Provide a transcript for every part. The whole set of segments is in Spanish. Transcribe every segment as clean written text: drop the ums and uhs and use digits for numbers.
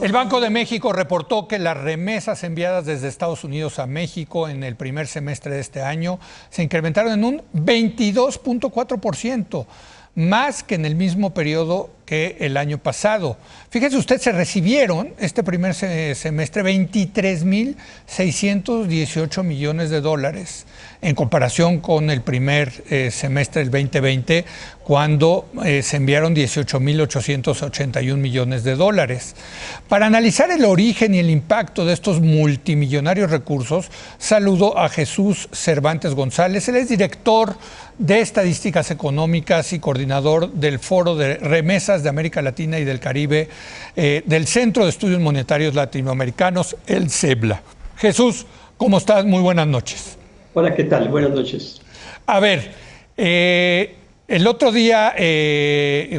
El Banco de México reportó que las remesas enviadas desde Estados Unidos a México en el primer semestre de este año se incrementaron en un 22.4%, más que en el mismo periodo que el año pasado. Fíjese usted, se recibieron este primer semestre 23.618 millones de dólares en comparación con el primer semestre del 2020, cuando se enviaron 18.881 millones de dólares. Para analizar el origen y el impacto de estos multimillonarios recursos, saludo a Jesús Cervantes González. Él es director de Estadísticas Económicas y coordinador del Foro de Remesas de América Latina y del Caribe del Centro de Estudios Monetarios Latinoamericanos, el CEBLA. Jesús, ¿cómo estás? Muy buenas noches. Hola, ¿qué tal? Buenas noches. A ver, el otro día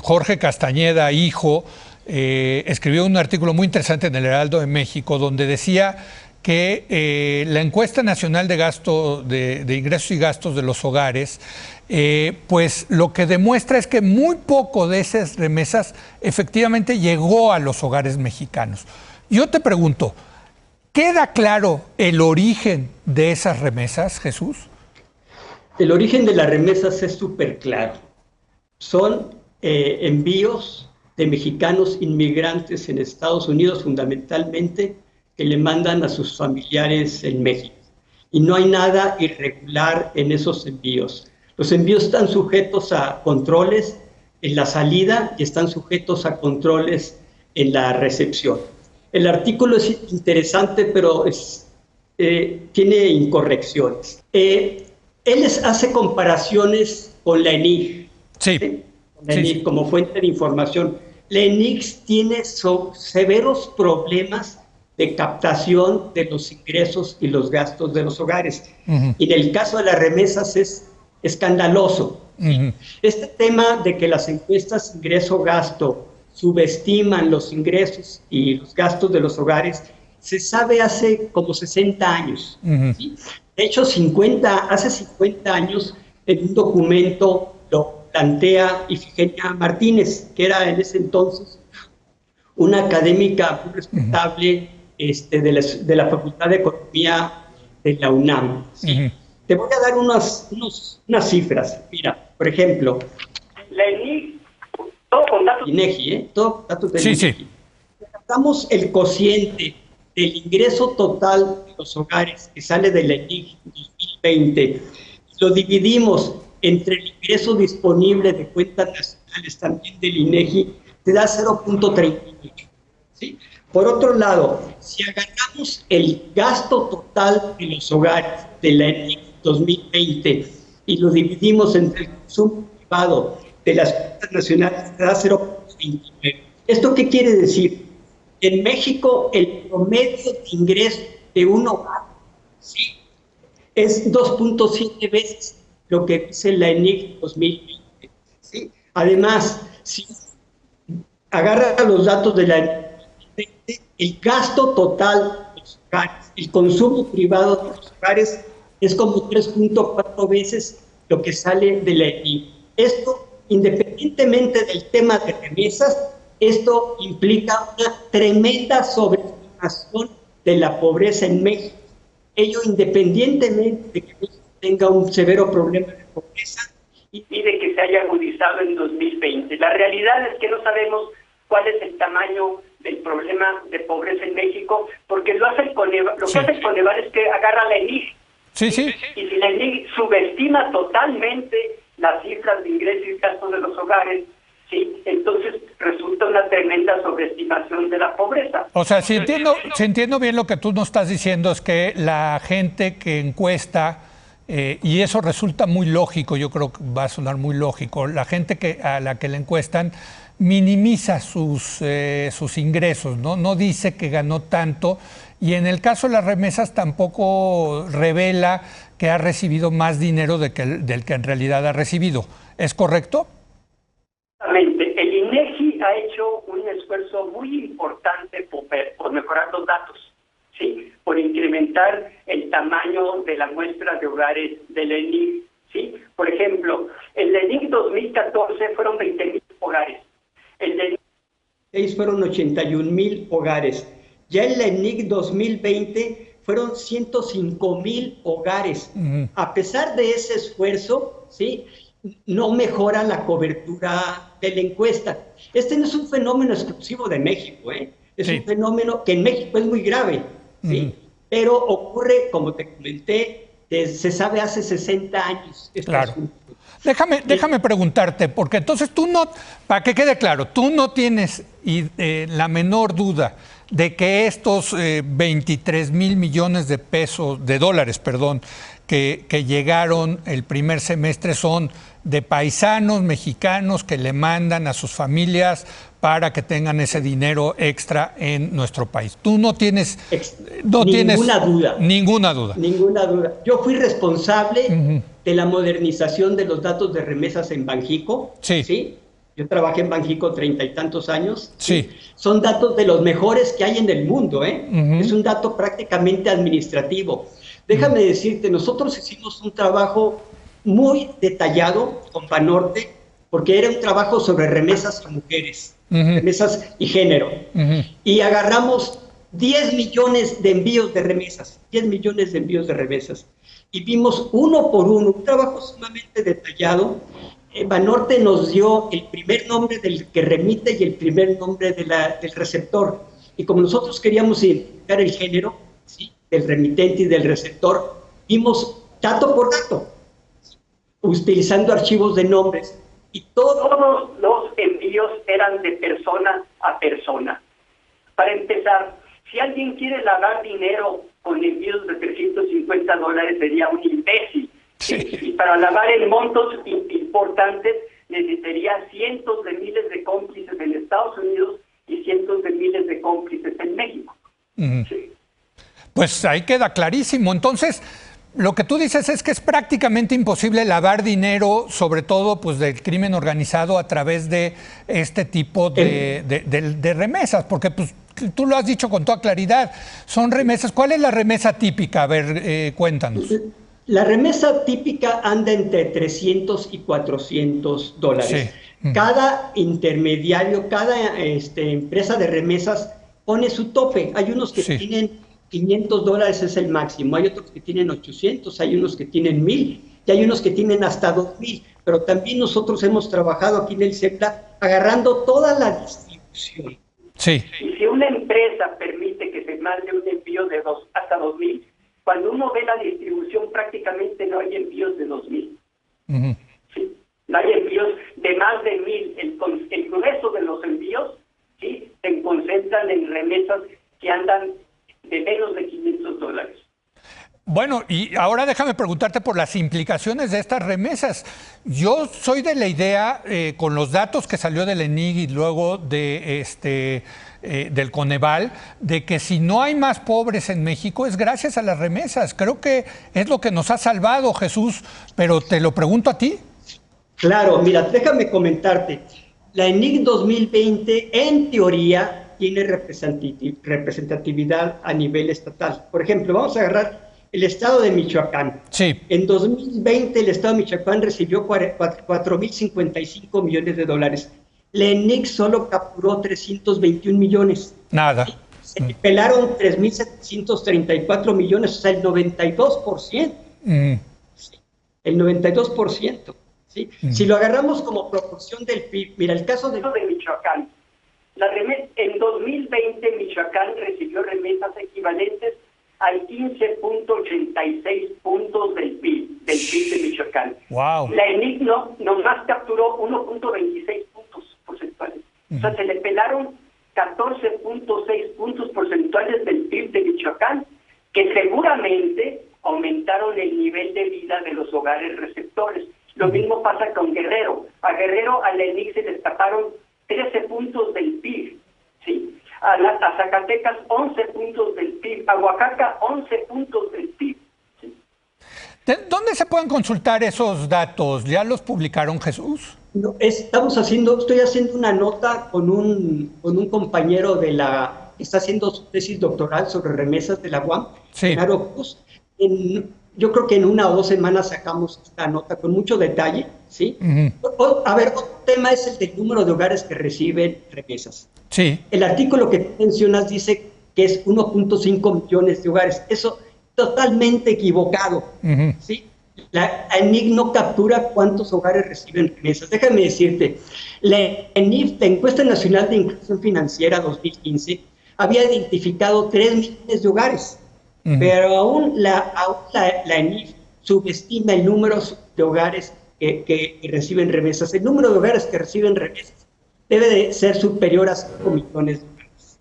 Jorge Castañeda, hijo, escribió un artículo muy interesante en el Heraldo de México donde decía que la encuesta nacional de gasto de ingresos y gastos de los hogares, pues lo que demuestra es que muy poco de esas remesas efectivamente llegó a los hogares mexicanos. Yo te pregunto, ¿queda claro el origen de esas remesas, Jesús? El origen de las remesas es súper claro. Son envíos de mexicanos inmigrantes en Estados Unidos, fundamentalmente, que le mandan a sus familiares en México. Y no hay nada irregular en esos envíos. Los envíos están sujetos a controles en la salida y están sujetos a controles en la recepción. El artículo es interesante, pero tiene incorrecciones. Él hace comparaciones con la ENIG, sí. La ENIG como fuente de información. La ENIG tiene severos problemas de captación de los ingresos y los gastos de los hogares. Y en el caso de las remesas es escandaloso. Este tema de que las encuestas ingreso-gasto subestiman los ingresos y los gastos de los hogares se sabe hace como 60 años. ¿Sí? De hecho, hace 50 años en un documento lo plantea Ifigenia Martínez, que era en ese entonces una académica muy respetable de la Facultad de Economía de la UNAM. ¿Sí? Te voy a dar unas cifras. Mira, por ejemplo, la ENIG, todo con datos de INEGI, todo datos de INEGI. Sacamos el cociente del ingreso total de los hogares que sale de la ENIG 2020, lo dividimos entre el ingreso disponible de cuentas nacionales también del INEGI, te da 0.38. ¿Sí? Por otro lado, si agarramos el gasto total de los hogares de la ENIG 2020 y lo dividimos entre el consumo privado de las cuentas nacionales, te da 0.29. ¿Esto qué quiere decir? En México, el promedio de ingreso de un hogar, ¿sí?, es 2.7 veces lo que dice la ENIG 2020. ¿Sí? Además, si agarra los datos de la ENIG 2020, el gasto total de los hogares, el consumo privado de los hogares, es como 3.4 veces lo que sale de la ENIG. Esto, independientemente del tema de remesas, esto implica una tremenda sobreestimación de la pobreza en México. Ello independientemente de que México tenga un severo problema de pobreza y de que se haya agudizado en 2020. La realidad es que no sabemos cuál es el tamaño del problema de pobreza en México, porque lo que hace el Coneval es que agarra la ENIG. Y si la ENIG subestima totalmente las cifras de ingresos y gastos de los hogares, ¿sí?, entonces resulta una tremenda sobreestimación de la pobreza. O sea, si entiendo bien lo que tú nos estás diciendo, es que la gente que encuesta, y eso resulta muy lógico, yo creo que va a sonar muy lógico, la gente a la que le encuestan minimiza sus ingresos, no dice que ganó tanto, y en el caso de las remesas tampoco revela que ha recibido más dinero del que en realidad ha recibido. ¿Es correcto? Exactamente. El INEGI ha hecho un esfuerzo muy importante por mejorar los datos, ¿sí?, por incrementar el tamaño de la muestra de hogares del ENIG, ¿sí? Por ejemplo, en el ENIG 2014 fueron 20,000 hogares. El ENIG fueron 81,000 hogares. Ya en la ENIC 2020 fueron 105,000 hogares. A pesar de ese esfuerzo, ¿sí?, no mejora la cobertura de la encuesta. Este no es un fenómeno exclusivo de México, ¿eh? Es un fenómeno que en México es muy grave, ¿sí? Pero ocurre, como te comenté, se sabe hace 60 años. Claro. Déjame preguntarte, porque entonces tú no, para que quede claro, tú no tienes la menor duda de que estos 23,000 millones de dólares, que llegaron el primer semestre son de paisanos mexicanos que le mandan a sus familias para que tengan ese dinero extra en nuestro país. Tú no tienes ninguna duda. Ninguna duda. Ninguna duda. Yo fui responsable de la modernización de los datos de remesas en Banxico. Sí. Yo trabajé en Banxico 30 y tantos años. Sí. Son datos de los mejores que hay en el mundo, ¿eh? Es un dato prácticamente administrativo. Déjame decirte, nosotros hicimos un trabajo muy detallado con Banorte, porque era un trabajo sobre remesas a mujeres, remesas y género. Y agarramos 10 millones de envíos de remesas, 10 millones de envíos de remesas. Y vimos uno por uno, un trabajo sumamente detallado. Banorte nos dio el primer nombre del que remite y el primer nombre del receptor. Y como nosotros queríamos identificar el género, ¿sí?, del remitente y del receptor, vimos dato por dato, utilizando archivos de nombres, y todos los envíos eran de persona a persona. Para empezar, si alguien quiere lavar dinero con envíos de $350 sería un imbécil. Sí. Y para lavar en montos importantes necesitaría cientos de miles de cómplices en Estados Unidos y cientos de miles de cómplices en México. Sí. Pues ahí queda clarísimo. Entonces, lo que tú dices es que es prácticamente imposible lavar dinero, sobre todo pues del crimen organizado, a través de este tipo de remesas, porque pues tú lo has dicho con toda claridad, son remesas. ¿Cuál es la remesa típica? A ver, cuéntanos. La remesa típica anda entre 300 y 400 dólares. Sí. Cada intermediario, cada empresa de remesas pone su tope. Hay unos que tienen 500 dólares, es el máximo. Hay otros que tienen 800, hay unos que tienen 1,000 y hay unos que tienen hasta 2,000. Pero también nosotros hemos trabajado aquí en el CEPLA agarrando toda la distribución. Sí. Y si una empresa permite que se mande un envío de hasta 2,000, cuando uno ve la distribución prácticamente no hay envíos de 2,000. ¿Sí? No hay envíos de más de 1,000. El grueso de los envíos, ¿sí?, se concentran en remesas que andan de menos de 500 dólares. Bueno, y ahora déjame preguntarte por las implicaciones de estas remesas. Yo soy de la idea, con los datos que salió del ENIC y luego de del Coneval, de que si no hay más pobres en México es gracias a las remesas. Creo que es lo que nos ha salvado, Jesús, pero te lo pregunto a ti. Claro, mira, déjame comentarte. La ENIC 2020, en teoría, tiene representatividad a nivel estatal. Por ejemplo, vamos a agarrar el estado de Michoacán. Sí. En 2020 el estado de Michoacán recibió 4,055 millones de dólares. La ENIC solo capturó 321 millones. Nada. Se pelaron 3,734 millones, o sea, el 92%. Sí, el 92%. ¿Sí? Si lo agarramos como proporción del PIB, mira, el caso de Michoacán. En 2020 Michoacán recibió remesas equivalentes al 15.86 puntos del PIB de Michoacán. Wow. La ENIC nomás capturó 1.26 puntos porcentuales. O sea, se le pelaron 14.6 puntos porcentuales del PIB de Michoacán, que seguramente aumentaron el nivel de vida de los hogares receptores. Lo mismo pasa con Guerrero. A Guerrero, a la ENIC se le escaparon 13 puntos del PIB, ¿sí? A Zacatecas 11 puntos del PIB, a Oaxaca 11 puntos del PIB. ¿Sí? ¿Dónde se pueden consultar esos datos? ¿Ya los publicaron, Jesús? No, estoy haciendo una nota con un compañero que está haciendo su tesis doctoral sobre remesas de la UAM, Genaro Cruz. Yo creo que en 1 o 2 semanas sacamos esta nota con mucho detalle, ¿sí? A ver, tema es el del número de hogares que reciben remesas. Sí. El artículo que tú mencionas dice que es 1.5 millones de hogares. Eso totalmente equivocado. ¿Sí? La ENIC no captura cuántos hogares reciben remesas. Déjame decirte, la ENIF, la Encuesta Nacional de Inclusión Financiera 2015, había identificado 3 millones de hogares, pero aún la ENIF subestima el número de hogares que reciben remesas. El número de hogares que reciben remesas debe de ser superior a 5 millones de hogares.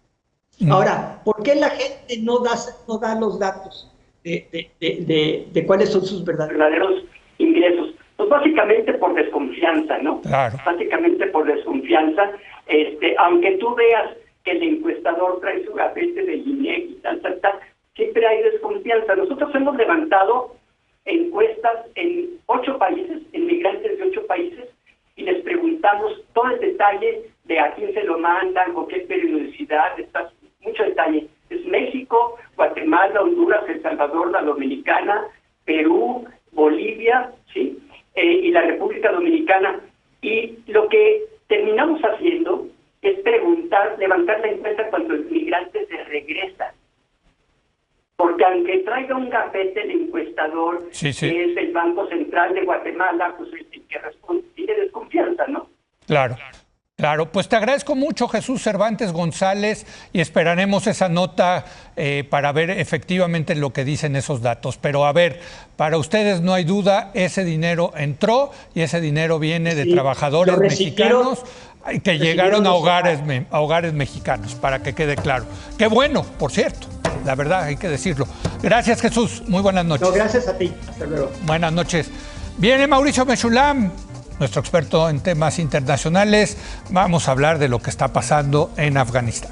Ahora, ¿por qué la gente no da los datos de cuáles son sus verdaderos ingresos? Pues básicamente por desconfianza, ¿no? Claro. Básicamente por desconfianza, aunque tú veas que el encuestador trae su gafete de INEGI y tal, siempre hay desconfianza. Nosotros hemos levantado encuestas en 8 países, en migrantes de 8 países, y les preguntamos todo el detalle de a quién se lo mandan, con qué periodicidad, mucho detalle. Es México, Guatemala, Honduras, El Salvador, la Dominicana, Perú, Bolivia, ¿sí? Y la República Dominicana. Y lo que terminamos haciendo es levantar la encuesta cuando el migrante se regresa. Porque aunque traiga un gafete el encuestador, que es el Banco Central de Guatemala, pues el que tiene desconfianza, ¿no? Claro. Claro, pues te agradezco mucho, Jesús Cervantes González, y esperaremos esa nota para ver efectivamente lo que dicen esos datos. Pero a ver, para ustedes no hay duda, ese dinero entró y ese dinero viene de trabajadores mexicanos que llegaron a hogares mexicanos, para que quede claro. Qué bueno, por cierto, la verdad hay que decirlo. Gracias, Jesús, muy buenas noches. No, gracias a ti, hasta luego. Buenas noches. Viene Mauricio Mechulam, nuestro experto en temas internacionales. Vamos a hablar de lo que está pasando en Afganistán.